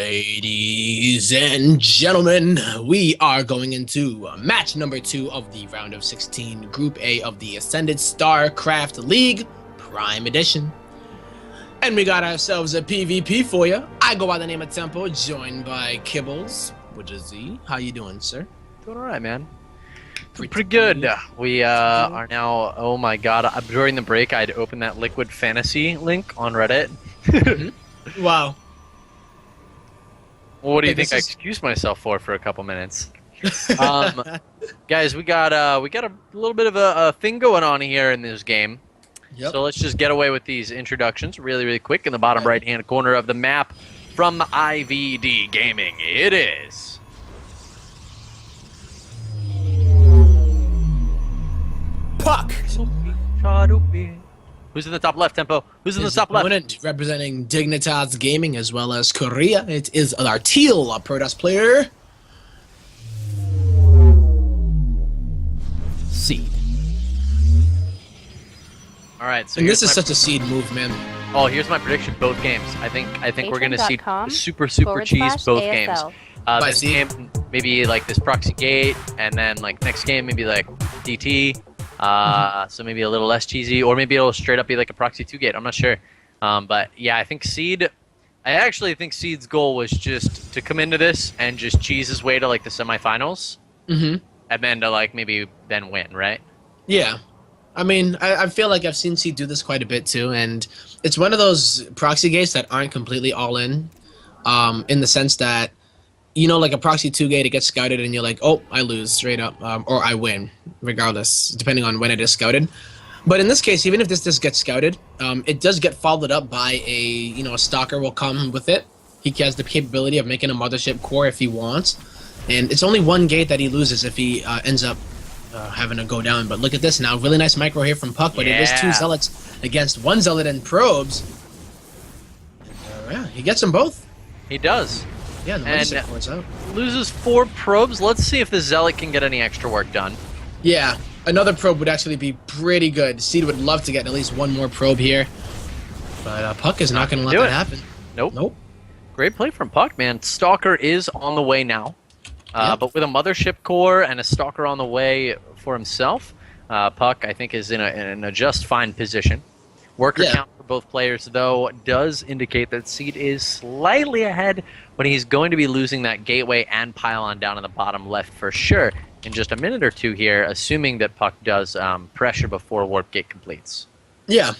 Ladies and gentlemen, we are going into match number 2 of the round of 16, Group A of the Ascended StarCraft League Prime Edition. And we got ourselves a PvP for you. I go by the name of Tempo, joined by Kibbles, which is Z. How you doing, sir? Doing all right, man. Pretty good. We are now, oh my god, during the break I'd opened that Liquid Fantasy link on Reddit. Wow. Well, what do you think I excused myself for a couple minutes? Guys, we got a little bit of a thing going on here in this game. Yep. So let's just get away with these introductions really quick. In the bottom right-hand corner of the map from IVD Gaming, it is puCK. Who's in the top left, Tempo? Who's in the top left? Opponent representing Dignitas Gaming as well as Korea. It is our teal Protoss player, Seed. All right, so and this is such a Seed move, man. Oh, here's my prediction: both games. I think we're gonna see super cheese both games. This game, maybe like this proxy gate, and then like next game maybe like DT. So maybe a little less cheesy, or maybe it'll straight up be like a proxy 2 gate. I'm not sure. But yeah, I think Seed. I actually think Seed's goal was just to come into this and just cheese his way to like the semifinals, and then to like maybe then win, right? Yeah. I mean, I feel like I've seen Seed do this quite a bit too, and it's one of those proxy gates that aren't completely all in the sense that, you know, like a proxy 2 gate, it gets scouted and you're like, oh, I lose straight up, or I win, regardless, depending on when it is scouted. But in this case, even if this does get scouted, it does get followed up by a stalker will come with it. He has the capability of making a mothership core if he wants, and it's only one gate that he loses if he ends up having to go down. But look at this now, really nice micro here from puCK, but it is 2 zealots against 1 zealot and probes. Yeah, he gets them both. He does. Yeah, the mothership core's out. Loses 4 probes. Let's see if the zealot can get any extra work done. Yeah, another probe would actually be pretty good. Seed would love to get at least 1 more probe here, but puCK is not going to let that happen. Nope. Great play from puCK, man. Stalker is on the way now. But with a mothership core and a stalker on the way for himself, puCK, I think, is in a just fine position. Worker count for both players, though, does indicate that Seed is slightly ahead, but he's going to be losing that gateway and pylon down in the bottom left for sure in just a minute or two here, assuming that puCK does pressure before warp gate completes. Yeah.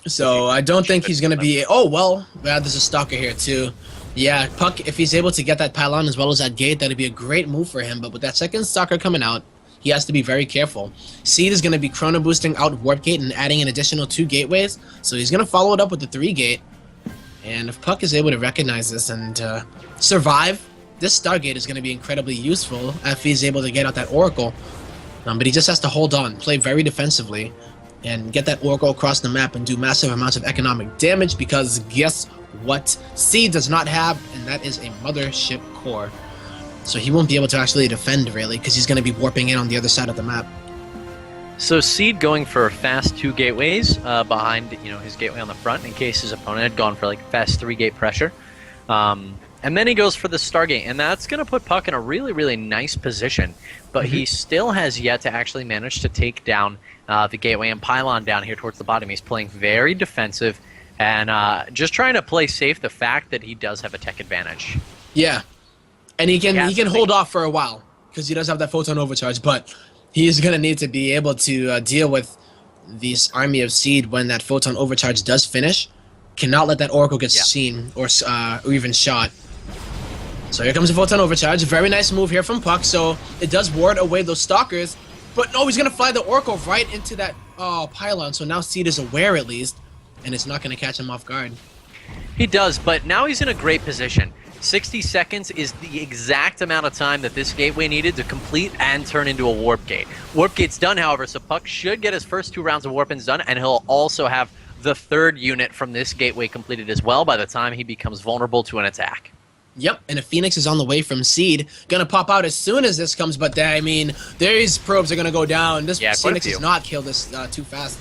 So I don't think he's going to be... Oh, well, there's a stalker here, too. Yeah, puCK, if he's able to get that pylon as well as that gate, that'd be a great move for him. But with that second stalker coming out, he has to be very careful. Seed is going to be chrono boosting out warp gate and adding an additional 2 gateways. So he's going to follow it up with the 3 gate. And if puCK is able to recognize this and survive, this Stargate is going to be incredibly useful if he's able to get out that Oracle. But he just has to hold on, play very defensively, and get that Oracle across the map and do massive amounts of economic damage, because guess what Seed does not have, and that is a mothership core. So he won't be able to actually defend, really, because he's going to be warping in on the other side of the map. So Seed going for fast 2 gateways behind his gateway on the front in case his opponent had gone for like fast 3 gate pressure. And then he goes for the Stargate, and that's going to put puCK in a really nice position. But he still has yet to actually manage to take down the gateway and pylon down here towards the bottom. He's playing very defensive and just trying to play safe the fact that he does have a tech advantage. Yeah, and he can hold off for a while because he does have that photon overcharge, but he is going to need to be able to deal with this army of Seed when that photon overcharge does finish. Cannot let that Oracle get seen or even shot. So here comes the photon overcharge. Very nice move here from puCK. So it does ward away those stalkers, but no, he's going to fly the Oracle right into that pylon. So now Seed is aware at least, and it's not going to catch him off guard. He does, but now he's in a great position. 60 seconds is the exact amount of time that this gateway needed to complete and turn into a warp gate. Warp gate's done, however, so puCK should get his first 2 rounds of warp-ins done, and he'll also have the 3rd unit from this gateway completed as well by the time he becomes vulnerable to an attack. Yep, and a Phoenix is on the way from Seed. Gonna pop out as soon as this comes, but I mean, these probes are gonna go down. This Phoenix does not kill this too fast.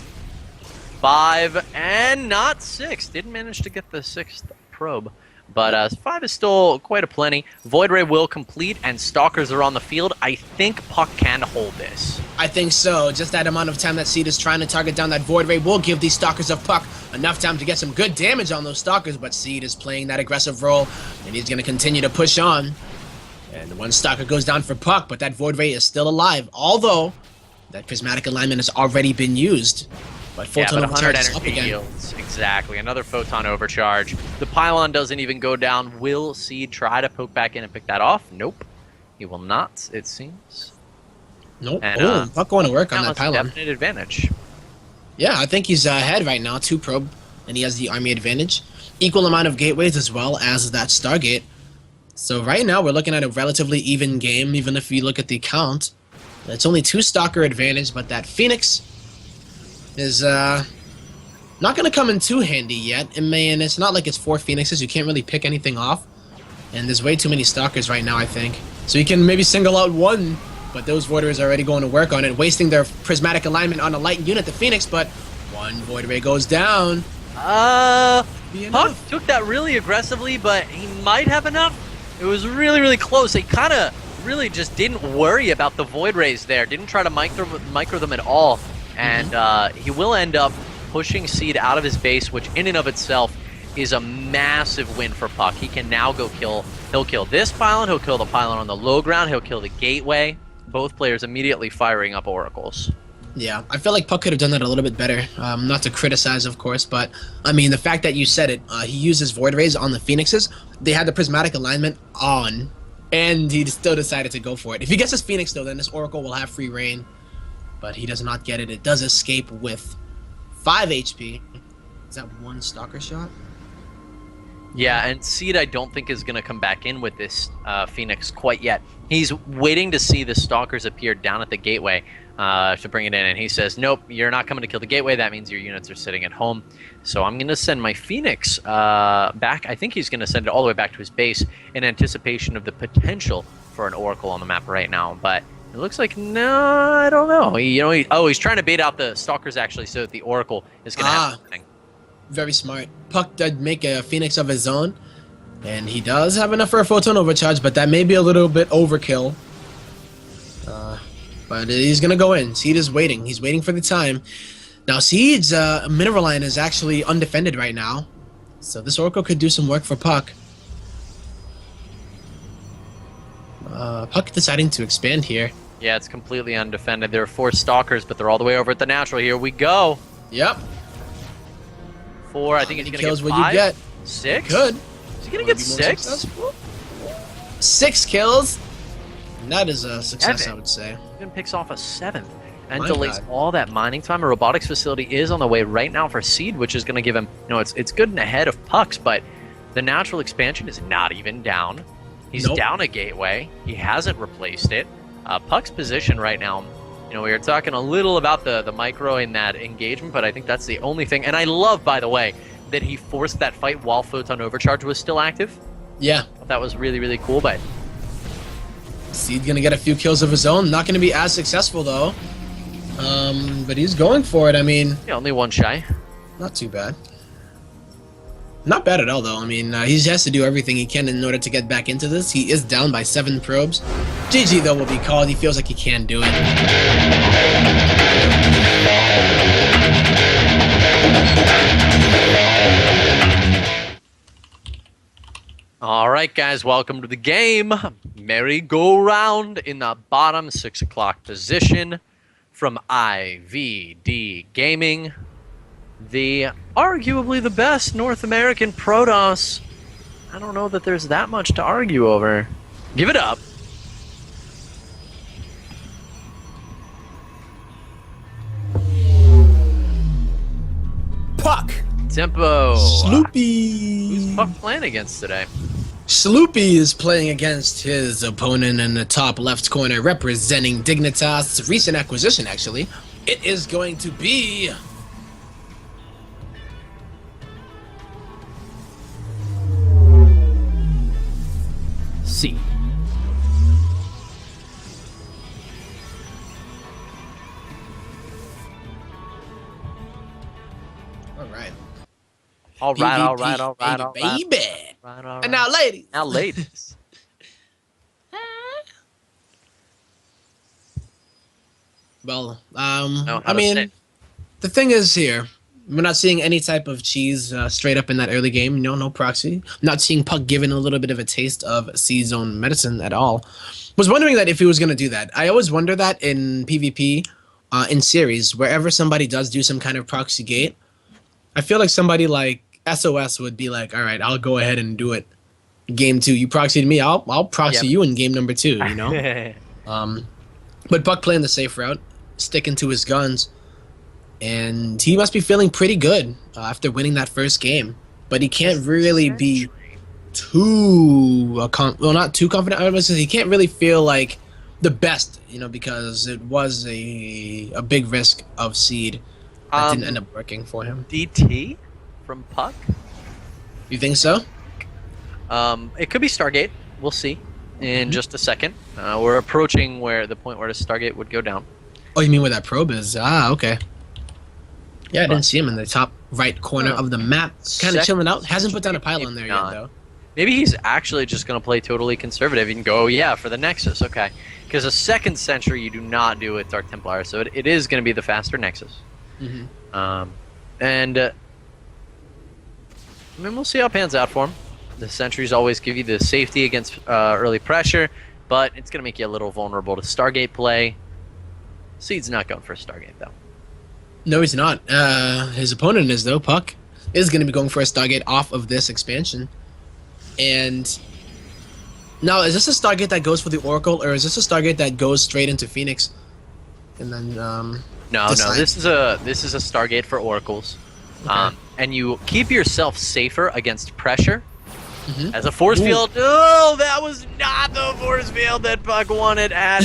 5 and not 6. Didn't manage to get the 6th probe. But 5 is still quite a plenty. Void Ray will complete, and Stalkers are on the field. I think puCK can hold this. I think so. Just that amount of time that Seed is trying to target down that Void Ray will give these Stalkers of puCK enough time to get some good damage on those Stalkers, but Seed is playing that aggressive role, and he's going to continue to push on. And one Stalker goes down for puCK, but that Void Ray is still alive, although that Prismatic Alignment has already been used. But Photon Overcharge is up again. Yields. Exactly. Another Photon Overcharge. The Pylon doesn't even go down. Will Seed try to poke back in and pick that off? Nope. He will not, it seems. Nope. And, puCK going to work on that Pylon. Definite advantage. Yeah, I think he's ahead right now, 2 probe, and he has the army advantage. Equal amount of gateways as well as that Stargate. So right now we're looking at a relatively even game, even if you look at the count. It's only 2 Stalker advantage, but that Phoenix is not going to come in too handy yet. And it's not like it's 4 Phoenixes. You can't really pick anything off. And there's way too many Stalkers right now, I think. So you can maybe single out one, but those Void Rays are already going to work on it, wasting their Prismatic Alignment on a light unit, the Phoenix, but one Void Ray goes down. puCK took that really aggressively, but he might have enough. It was really, really close. He kind of really just didn't worry about the Void Rays there. Didn't try to micro them at all. And he will end up pushing Seed out of his base, which in and of itself is a massive win for puCK. He can now go kill. He'll kill this Pylon. He'll kill the Pylon on the low ground. He'll kill the Gateway. Both players immediately firing up Oracles. Yeah, I feel like puCK could have done that a little bit better. Not to criticize, of course, but I mean, the fact that you said it, he uses Void Rays on the Phoenixes. They had the Prismatic Alignment on, and he still decided to go for it. If he gets his Phoenix, though, then this Oracle will have free reign. But he does not get it. It does escape with 5 HP. Is that 1 Stalker shot? Yeah, and Seed I don't think is going to come back in with this Phoenix quite yet. He's waiting to see the Stalkers appear down at the Gateway to bring it in, and he says, nope, you're not coming to kill the Gateway. That means your units are sitting at home. So I'm going to send my Phoenix back. I think he's going to send it all the way back to his base in anticipation of the potential for an Oracle on the map right now. But it looks like, no, I don't know. He's trying to bait out the Stalkers, actually, so that the Oracle is going to have something. Very smart. puCK did make a Phoenix of his own, and he does have enough for a Photon Overcharge, but that may be a little bit overkill. But he's going to go in. Seed is waiting. He's waiting for the time. Now, Seed's mineral line is actually undefended right now, so this Oracle could do some work for puCK. puCK deciding to expand here. Yeah, it's completely undefended. There are 4 Stalkers, but they're all the way over at the natural. Here we go. Yep. 4. I think he's going to get 5. What you get? 6? Good. Is he going to get 6? 6 kills. And that is a success, 7. I would say. Even picks off a 7th. And My delays God. all that mining time. A robotics facility is on the way right now for Seed, which is going to give him, it's good and ahead of puCK's, but the natural expansion is not even down. He's down a Gateway. He hasn't replaced it. puCK's position right now, we were talking a little about the micro in that engagement, but I think that's the only thing. And I love, by the way, that he forced that fight while Photon Overcharge was still active. Yeah. That was really, really cool, but Seed's gonna get a few kills of his own. Not gonna be as successful though. But he's going for it. I mean, yeah, only 1 shy. Not too bad. Not bad at all though. I mean, he has to do everything he can in order to get back into this. He is down by 7 probes. GG though will be called. He feels like he can do it. All right, guys, welcome to the game. Merry-go-round in the bottom 6 o'clock position from IVD Gaming. The arguably the best North American Protoss. I don't know that there's that much to argue over. Give it up. puCK! Tempo. Sloopy! Who's puCK playing against today? Sloopy is playing against his opponent in the top left corner, representing Dignitas. Recent acquisition, actually. It is going to be... C. All right. All right, all right, PvP, all right, all right. baby. Right, all right. And now, ladies. Now, ladies. Well, How I to mean, say. the thing is here, we're not seeing any type of cheese straight up in that early game. No proxy. Not seeing puCK given a little bit of a taste of C's own medicine at all. Was wondering that if he was going to do that. I always wonder that in PvP, in series, wherever somebody does do some kind of proxy gate, I feel like somebody like SOS would be like, all right, I'll go ahead and do it. Game 2, you proxied me, I'll proxy you in game number 2, you know? But puCK playing the safe route, sticking to his guns, and he must be feeling pretty good after winning that first game. But he can't really be too not too confident. I was he can't really feel like the best, you know, because it was a big risk of seed that didn't end up working for him. DT from puCK. You think so? It could be Stargate. We'll see in just a second. We're approaching the point where the Stargate would go down. Oh, you mean where that probe is? Ah, okay. Yeah, I didn't see him in the top right corner of the map. Kind of chilling out. Hasn't put down a pylon there yet, though. Maybe he's actually just going to play totally conservative and go, yeah, for the Nexus. Okay. Because a second sentry you do not do with Dark Templar, so it is going to be the faster Nexus. I mean, we'll see how it pans out for him. The sentries always give you the safety against early pressure, but it's going to make you a little vulnerable to Stargate play. Seed's not going for a Stargate, though. No, he's not. His opponent is, though. puCK is going to be going for a Stargate off of this expansion. And now, is this a Stargate that goes for the Oracle, or is this a Stargate that goes straight into Phoenix? And then, No, this is a Stargate for Oracles. Okay. And you keep yourself safer against pressure. As a force field, oh, that was not the force field that puCK wanted at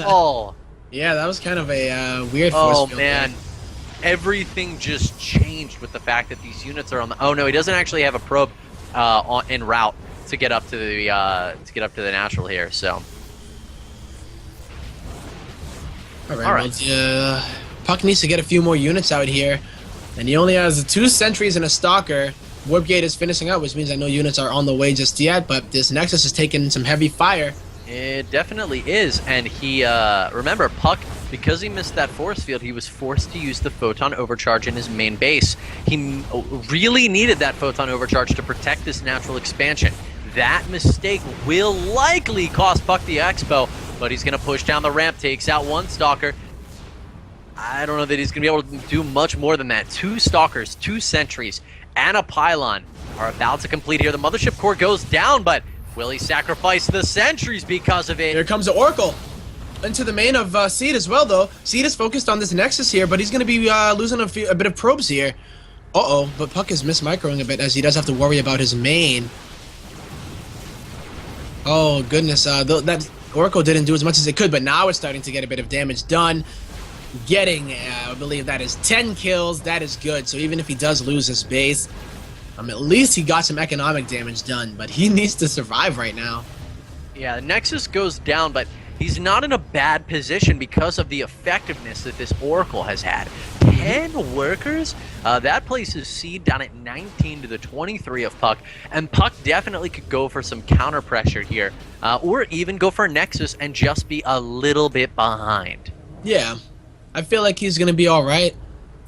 all. Yeah, that was kind of a weird force field. Oh, man. Everything just changed with the fact that these units are on the... Oh, no, he doesn't actually have a probe en route to get up to the natural here, so... All right. Well, puCK needs to get a few more units out here, and he only has 2 sentries and a stalker. Warp Gate is finishing up, which means no units are on the way just yet, but this Nexus is taking some heavy fire. It definitely is, and he, remember, puCK, because he missed that force field, he was forced to use the Photon Overcharge in his main base. He really needed that Photon Overcharge to protect this natural expansion. That mistake will likely cost puCK the Expo, but he's going to push down the ramp, takes out 1 Stalker. I don't know that he's going to be able to do much more than that. 2 Stalkers, 2 Sentries, and a Pylon are about to complete here. The Mothership Core goes down, but will he sacrifice the Sentries because of it? Here comes the Oracle into the main of Seed as well, though. Seed is focused on this Nexus here, but he's going to be losing a bit of probes here. Uh-oh, but puCK is mismicroing a bit as he does have to worry about his main. Oh, goodness. That Oracle didn't do as much as it could, but now it's starting to get a bit of damage done. Getting, I believe that is 10 kills. That is good. So even if he does lose his base, at least he got some economic damage done, but he needs to survive right now. Yeah, Nexus goes down, but he's not in a bad position because of the effectiveness that this Oracle has had. 10 workers? That places Seed down at 19 to the 23 of puCK, and puCK definitely could go for some counter pressure here, or even go for a Nexus and just be a little bit behind. Yeah, I feel like he's going to be all right,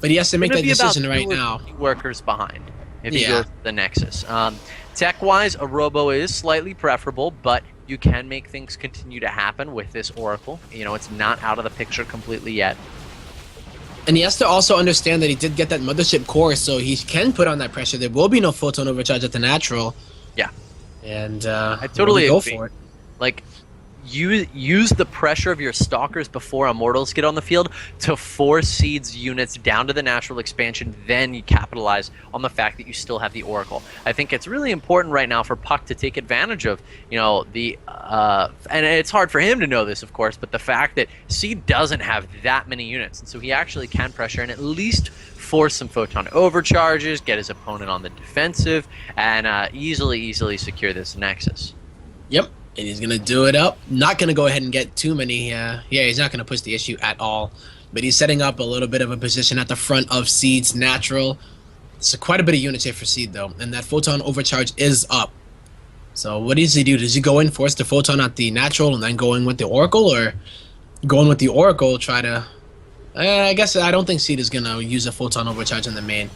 but he has to make that decision right now. Workers behind if he goes to the Nexus. Tech-wise, a Robo is slightly preferable, but you can make things continue to happen with this Oracle. You know, it's not out of the picture completely yet. And he has to also understand that he did get that Mothership Core, so he can put on that pressure. There will be no Photon Overcharge at the natural. Yeah. And I totally go agree. for it. Like, use the pressure of your Stalkers before Immortals get on the field to force Seed's units down to the natural expansion, then you capitalize on the fact that you still have the Oracle. I think it's really important right now for puCK to take advantage of, you know, the and it's hard for him to know this, of course, but the fact that Seed doesn't have that many units, and so he actually can pressure and at least force some Photon Overcharges, get his opponent on the defensive, and easily secure this Nexus. Yep. And he's going to do it up. Not going to go ahead and get too many. Yeah, he's not going to push the issue at all. But he's setting up a little bit of a position at the front of Seed's natural. It's quite a bit of units here for Seed, though, and that Photon Overcharge is up. So what does he do? Does he go in, force the Photon at the natural, and then go in with the Oracle, or go in with the Oracle, try to... I guess I don't think Seed is going to use a Photon Overcharge in the main.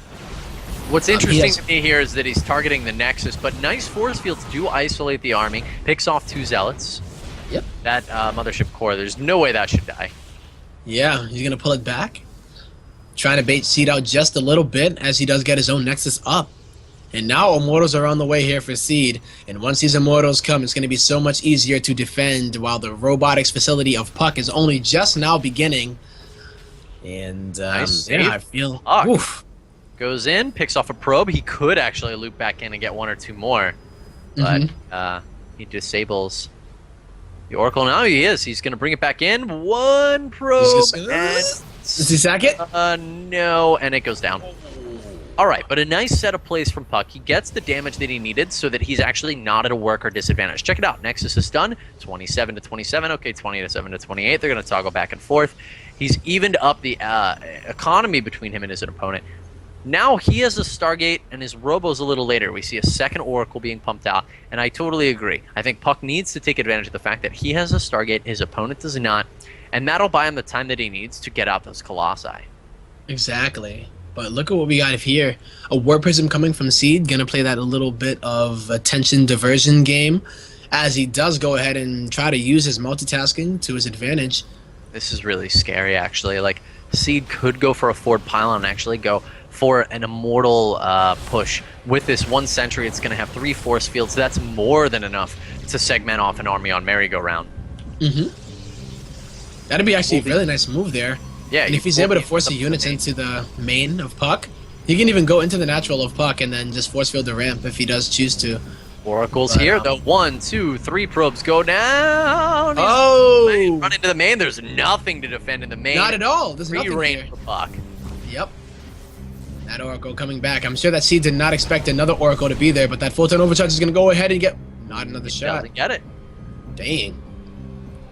What's interesting to me here is that he's targeting the Nexus, but nice force fields do isolate the army, picks off 2 Zealots. Yep. That Mothership Core, there's no way that should die. Yeah, he's going to pull it back. Trying to bait Seed out just a little bit as he does get his own Nexus up. And now Immortals are on the way here for Seed. And once these Immortals come, it's going to be so much easier to defend while the robotics facility of puCK is only just now beginning. And Nice yeah, save. I feel... puCK Oof. goes in, picks off a probe. He could actually loop back in and get 1 or 2 more. But he disables the Oracle. Now he is. He's going to bring it back in. 1 probe. Does he sack it? No, and it goes down. All right, but a nice set of plays from puCK. He gets the damage that he needed so that he's actually not at a work or disadvantage. Check it out. Nexus is done. 27 to 27. Okay, 27 to 28. They're going to toggle back and forth. He's evened up the economy between him and his opponent. Now he has a Stargate, and his Robo's a little later. We see a second Oracle being pumped out, and I totally agree. I think puCK needs to take advantage of the fact that he has a Stargate, his opponent does not, and that'll buy him the time that he needs to get out those Colossi. Exactly. But look at what we got here. A Warp Prism coming from Seed, gonna play that a little bit of attention diversion game, as he does go ahead and try to use his multitasking to his advantage. This is really scary, actually. Like, Seed could go for a forward pylon and actually go for an Immortal push. With this 1 Sentry, it's gonna have 3 force fields. That's more than enough to segment off an army on merry-go-round. That'd be actually a really nice move there. Yeah, and if he's able to force the units into the main of puCK, he can even go into the natural of puCK and then just force field the ramp if he does choose to. Oracle's here, though. 1, 2, 3 probes go down. Oh! Run into the main. There's nothing to defend in the main. Not at all. There's Free nothing reign here. for puCK. Yep. That Oracle coming back. I'm sure that Seed did not expect another Oracle to be there, but that Photon Overcharge is going to go ahead and get... Not another shot. Doesn't get it. Dang.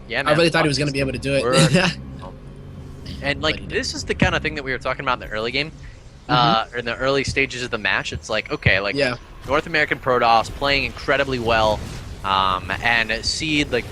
Yeah, man. I really thought he was going to be able to do it. And, like, this is the kind of thing that we were talking about in the early game. Or in the early stages of the match. It's like, okay, like, Yeah. North American Protoss playing incredibly well. And Seed, like,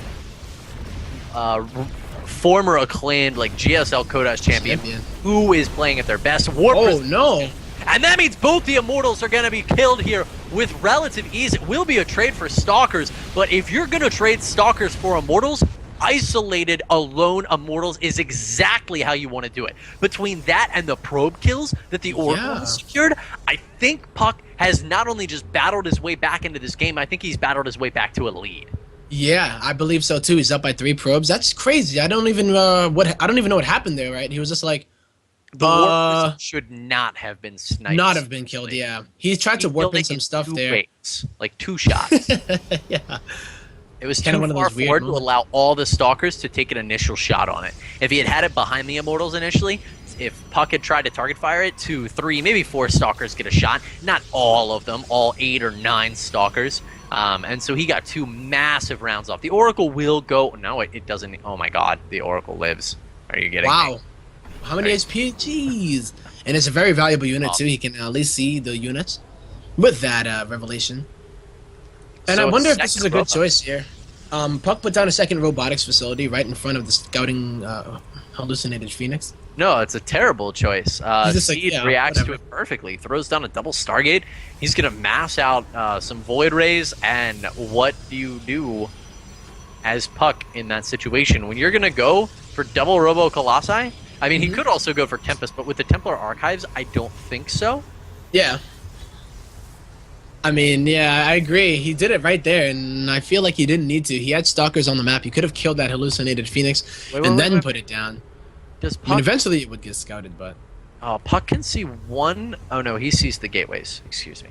former acclaimed, like, GSL Kodash champion, who is playing at their best. Oh, no. And that means both the Immortals are going to be killed here with relative ease. It will be a trade for Stalkers, but if you're going to trade Stalkers for Immortals, isolated, alone Immortals is exactly how you want to do it. Between that and the probe kills that the Oracle has secured, I think puCK has not only just battled his way back into this game, I think he's battled his way back to a lead. Yeah, I believe so too. He's up by 3 probes. That's crazy. I don't even know what happened there. Right? He was just like, The Warp should not have been sniped. not have been killed. Yeah, he tried to warp in some stuff there. Ways, like 2 shots. Yeah. It was Kinda too one of far those weird forward to moments. allow all the Stalkers to take an initial shot on it. If he had it behind the Immortals initially, if puCK had tried to target fire it, 2, 3, maybe 4 Stalkers get a shot. Not all of them, all 8 or 9 Stalkers. And so he got 2 massive rounds off. The Oracle will go... No, it doesn't... Oh my god, the Oracle lives. Are you getting me? Wow. How many HP? Jeez. And it's a very valuable unit too. He can at least see the units with that revelation. And So I wonder if second this is a good robot. choice here. puCK put down a second robotics facility right in front of the scouting hallucinated Phoenix. No, it's a terrible choice. He's just like, Seed yeah, reacts whatever. to it perfectly. Throws down a double Stargate. He's going to mass out some Void Rays. And what do you do as puCK in that situation? When you're going to go for double Robo Colossi? I mean, he could also go for Tempest, but with the Templar Archives, I don't think so. Yeah. I mean, yeah, I agree. He did it right there, and I feel like he didn't need to. He had Stalkers on the map. He could have killed that hallucinated Phoenix and then put it down. Does I mean, puCK... eventually it would get scouted, but... Oh, puCK can see one... Oh, no, he sees the gateways. Excuse me.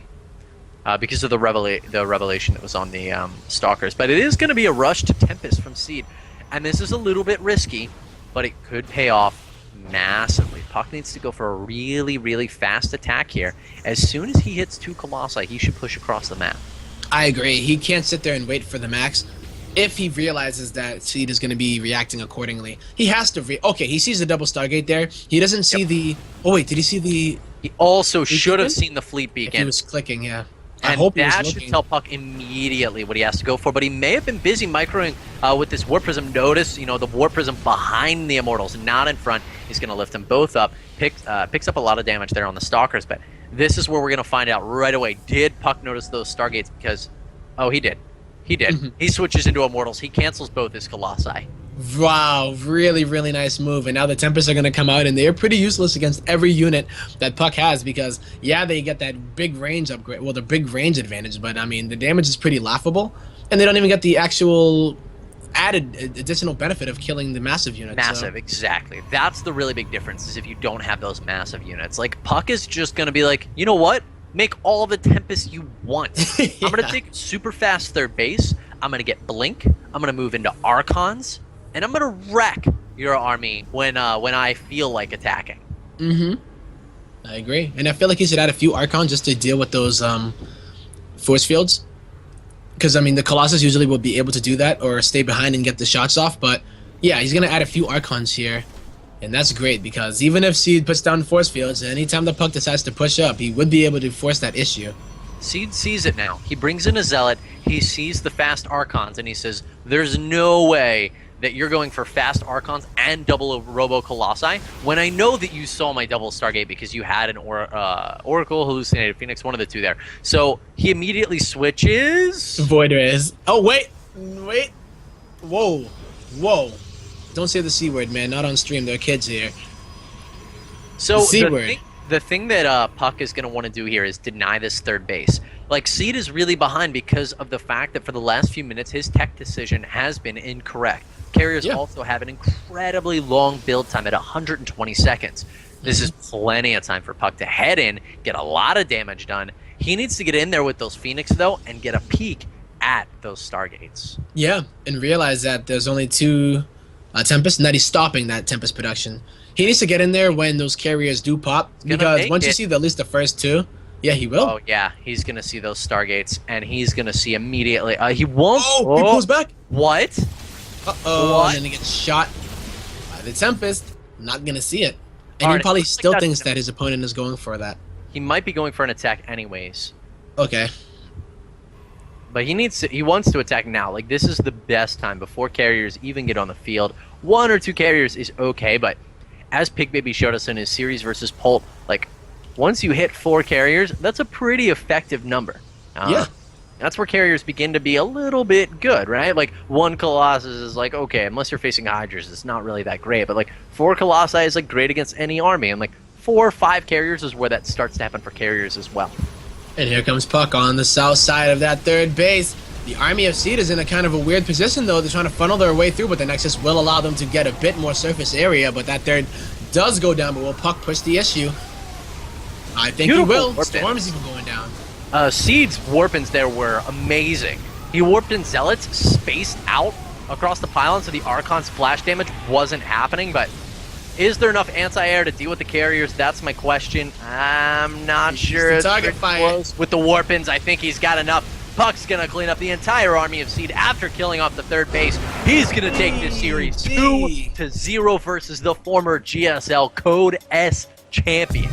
Because of the revelation that was on the Stalkers. But it is going to be a rush to Tempest from Seed. And this is a little bit risky, but it could pay off massively. puCK needs to go for a really, really fast attack here. As soon as he hits 2 Colossi, he should push across the map. I agree. He can't sit there and wait for the max. If he realizes that Seed is going to be reacting accordingly, he has to... Okay, he sees the double Stargate there. He doesn't see the... Oh, wait, did he see the... He also should have beacon? seen the fleet If beacon. he was clicking, yeah. I And hope he was that should looking. tell Puck immediately what he has to go for, but he may have been busy microing with this Warp Prism. Notice, the Warp Prism behind the Immortals, not in front. He's going to lift them both up. Picks up a lot of damage there on the Stalkers, but this is where we're going to find out right away. Did Puck notice those Stargates? Because, oh, he did. He did. He switches into Immortals. He cancels both his Colossi. Wow, really, really nice move. And now the Tempests are going to come out, and they're pretty useless against every unit that Puck has because, yeah, they get that big range upgrade. Well, the big range advantage, but, I mean, the damage is pretty laughable. And they don't even get the actual added additional benefit of killing the massive units. Massive, exactly. That's the really big difference is if you don't have those massive units. Like, Puck is just going to be like, you know what? Make all the Tempests you want. Yeah. I'm going to take super fast third base. I'm going to get Blink. I'm going to move into Archons. And I'm gonna wreck your army when I feel like attacking. I agree, and I feel like he should add a few Archons just to deal with those force fields. Because I mean, the Colossus usually will be able to do that or stay behind and get the shots off. But yeah, he's gonna add a few Archons here, and that's great because even if Seed puts down force fields, anytime the Puck decides to push up, he would be able to force that issue. Seed sees it now. He brings in a Zealot. He sees the fast Archons, and he says, "There's no way that you're going for fast Archons and double Robo Colossi when I know that you saw my double Stargate because you had an Oracle, Hallucinated Phoenix, one of the two there." So he immediately switches. Void Rays. Oh wait. Whoa. Don't say the C word, man. Not on stream. There are kids here. So C word. The thing that Puck is going to want to do here is deny this third base. Like, Seed is really behind because of the fact that for the last few minutes, his tech decision has been incorrect. Carriers also have an incredibly long build time at 120 seconds. This is plenty of time for Puck to head in, get a lot of damage done. He needs to get in there with those Phoenix, though, and get a peek at those Stargates. Yeah, and realize that there's only two Tempests, and that he's stopping that Tempest production. He needs to get in there when those carriers do pop, because once you see at least the first two, yeah, he will. Oh, yeah, he's going to see those Stargates, and he's going to see immediately. He won't. Oh, he pulls back. What? Uh-oh, What? and then he gets shot by the Tempest. Not going to see it. And Alright, he probably looks like still that's thinks no- that his opponent is going for that. He might be going for an attack anyways. Okay. But he wants to attack now. Like, this is the best time before carriers even get on the field. One or two carriers is okay, but as Pig Baby showed us in his series versus Polt, like, once you hit 4 carriers, that's a pretty effective number. Yeah. That's where carriers begin to be a little bit good, right? Like, 1 Colossus is like, okay, unless you're facing Hydras, it's not really that great. But, like, 4 Colossi is, like, great against any army. And, like, 4 or 5 carriers is where that starts to happen for carriers as well. And here comes Puck on the south side of that third base. The Army of Seed is in a kind of a weird position, though. They're trying to funnel their way through, but the Nexus will allow them to get a bit more surface area. But that third does go down, but will Puck push the issue? I think Beautiful he will. warp Storm's even going down. Seed's warp-ins there were amazing. He warped in Zealots, spaced out across the pylon, so the Archon splash damage wasn't happening, but is there enough anti-air to deal with the carriers? That's my question. I'm not sure. The target fire. With the warp-ins, I think he's got enough. Puck's going to clean up the entire Army of Seed after killing off the third base. He's going to take this series 2-0 versus the former GSL Code S champion.